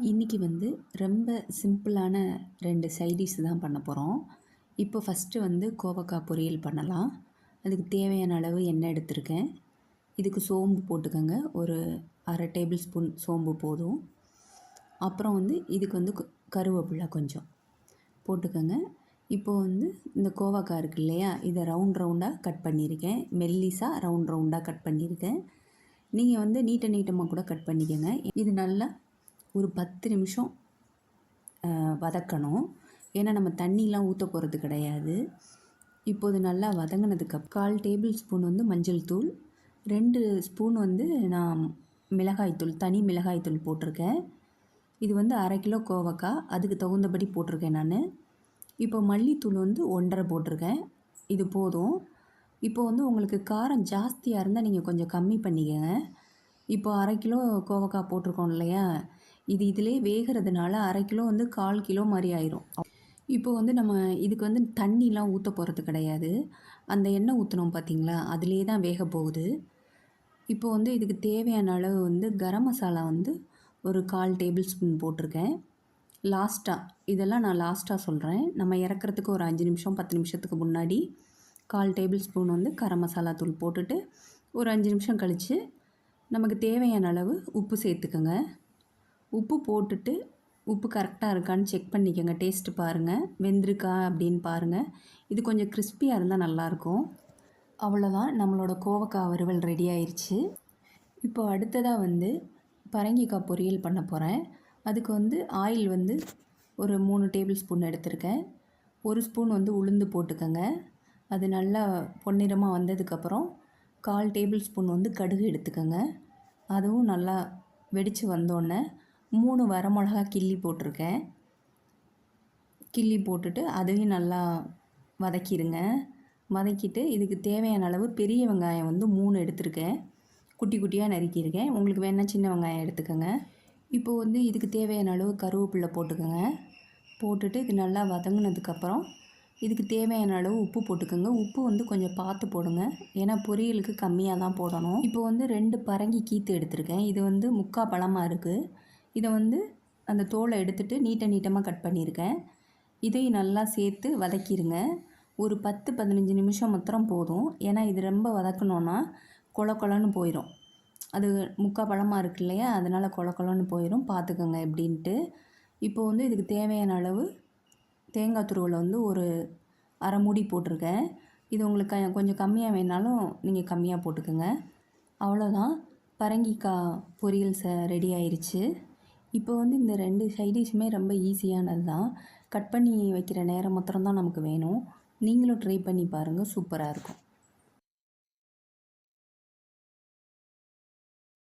இன்றைக்கி வந்து ரொம்ப சிம்பிளான 2 சைடிஷ் தான் பண்ண போகிறோம். இப்போ ஃபஸ்ட்டு வந்து கோவக்காய் பொரியல் பண்ணலாம். அதுக்கு தேவையான அளவு எண்ணெய் எடுத்திருக்கேன். இதுக்கு சோம்பு போட்டுக்கோங்க. ஒரு 1/2 டேபிள் ஸ்பூன் சோம்பு போதும். அப்புறம் வந்து இதுக்கு வந்து கருவேப்பிலை கொஞ்சம் போட்டுக்கோங்க. இப்போது வந்து இந்த கோவக்காய் இருக்குது இல்லையா, இதை ரவுண்டாக கட் பண்ணியிருக்கேன். மெல்லிஸாக ரவுண்டாக கட் பண்ணியிருக்கேன். நீங்கள் வந்து நீட்டமாக கூட கட் பண்ணிக்கோங்க. இது நல்லா ஒரு 10 நிமிஷம் வதக்கணும். ஏன்னா நம்ம தண்ணிலாம் ஊற்ற போகிறது கிடையாது. இப்போது நல்லா வதங்கினதுக்கு 1/4 டேபிள் ஸ்பூன் வந்து மஞ்சள் தூள், 2 ஸ்பூன் வந்து நான் மிளகாய்த்தூள், தனி மிளகாய்த்தூள் போட்டிருக்கேன். இது வந்து 1/2 கிலோ கோவக்காய், அதுக்கு தகுந்தபடி போட்டிருக்கேன் நான். இப்போ மல்லித்தூள் வந்து 1/2 போட்டிருக்கேன். இது போதும். இப்போ வந்து உங்களுக்கு காரம் ஜாஸ்தியாக இருந்தால் நீங்கள் கொஞ்சம் கம்மி பண்ணிக்கங்க. இப்போ 1/2 கிலோ கோவக்காய் போட்டிருக்கோம் இல்லையா, இது இதிலே வேகிறதுனால 1/2 கிலோ வந்து 1/4 கிலோ மாதிரி ஆயிரும். இப்போ வந்து நம்ம இதுக்கு வந்து தண்ணிலாம் ஊற்ற போகிறது கிடையாது. அந்த எண்ணெய் ஊற்றினோம் பார்த்திங்களா, அதிலே தான் வேக போகுது. இப்போ வந்து இதுக்கு தேவையான அளவு வந்து கரம் மசாலா வந்து ஒரு 1/4 டேபிள் ஸ்பூன் போட்டிருக்கேன். இதெல்லாம் நான் லாஸ்ட்டாக சொல்கிறேன். நம்ம இறக்குறதுக்கு ஒரு 5 நிமிஷம் 10 நிமிஷத்துக்கு முன்னாடி 1/4 டேபிள் ஸ்பூன் வந்து கரம் மசாலா தூள் போட்டுட்டு ஒரு 5 நிமிஷம் கழித்து நமக்கு தேவையான அளவு உப்பு சேர்த்துக்கோங்க. உப்பு போட்டுட்டு உப்பு கரெக்டாக இருக்கான்னு செக் பண்ணிக்கோங்க. டேஸ்ட்டு பாருங்கள், வெந்திருக்கா அப்படின்னு பாருங்கள். இது கொஞ்சம் கிறிஸ்பியாக இருந்தால் நல்லாயிருக்கும். அவ்வளோதான், நம்மளோட கோவக்காய் வறுவல் ரெடி ஆயிடுச்சு. இப்போ அடுத்ததாக வந்து பரங்கிக்காய் பொரியல் பண்ண போகிறேன். அதுக்கு வந்து ஆயில் வந்து ஒரு 3 டேபிள் ஸ்பூன் எடுத்திருக்கேன். 1 ஸ்பூன் வந்து உளுந்து போட்டுக்கோங்க. அது நல்லா பொன்னிறமாக வந்ததுக்கப்புறம் 1/4 டேபிள் ஸ்பூன் வந்து கடுகு எடுத்துக்கோங்க. அதுவும் நல்லா வெடித்து வந்தோடனே 3 வரமிளகா கிள்ளி போட்டிருக்கேன். கிள்ளி போட்டுட்டு அதையும் நல்லா வதக்கிடுங்க. வதக்கிட்டு இதுக்கு தேவையான அளவு பெரிய வெங்காயம் வந்து 3 எடுத்திருக்கேன். குட்டி குட்டியாக நறுக்கியிருக்கேன். உங்களுக்கு வேணால் சின்ன வெங்காயம் எடுத்துக்கோங்க. இப்போது வந்து இதுக்கு தேவையான அளவு கருவேப்பிலை போட்டுக்கோங்க. போட்டுட்டு இது நல்லா வதங்கினதுக்கப்புறம் இதுக்கு தேவையான அளவு உப்பு போட்டுக்கோங்க. உப்பு வந்து கொஞ்சம் பார்த்து போடுங்க, ஏன்னா பொரியலுக்கு கம்மியாக தான் போடணும். இப்போ வந்து 2 பரங்கி கீத்து எடுத்திருக்கேன். இது வந்து 3/4 பழமாக இருக்குது. இதை வந்து அந்த தோலை எடுத்துகிட்டு நீட்டமாக கட் பண்ணியிருக்கேன். இதையும் நல்லா சேர்த்து வதக்கிடுங்க. ஒரு 10-15 நிமிஷம் மாத்திரம் போதும். ஏன்னா இது ரொம்ப வதக்கணுன்னா கொலன்னு போயிடும். அது 3/4 பழமாக இருக்கு இல்லையா, அதனால் கொலன்னு போயிடும். பார்த்துக்கோங்க எப்படின்ட்டு. இப்போ வந்து இதுக்கு தேவையான அளவு தேங்காய் துருவலை வந்து ஒரு 1/2 மூடி போட்டிருக்கேன். இது உங்களுக்கு கொஞ்சம் கம்மியாக வேணாலும் நீங்கள் கம்மியாக போட்டுக்கோங்க. அவ்வளோதான், பரங்கிக்காய் பொரியல் ரெடி ஆயிடுச்சு. இப்போ வந்து இந்த 2 சைடிஷுமே ரொம்ப ஈஸியானது தான். கட் பண்ணி வைக்கிற நேரம் மாத்திரம்தான் நமக்கு வேணும். நீங்களும் ட்ரை பண்ணி பாருங்கள், சூப்பராக இருக்கும்.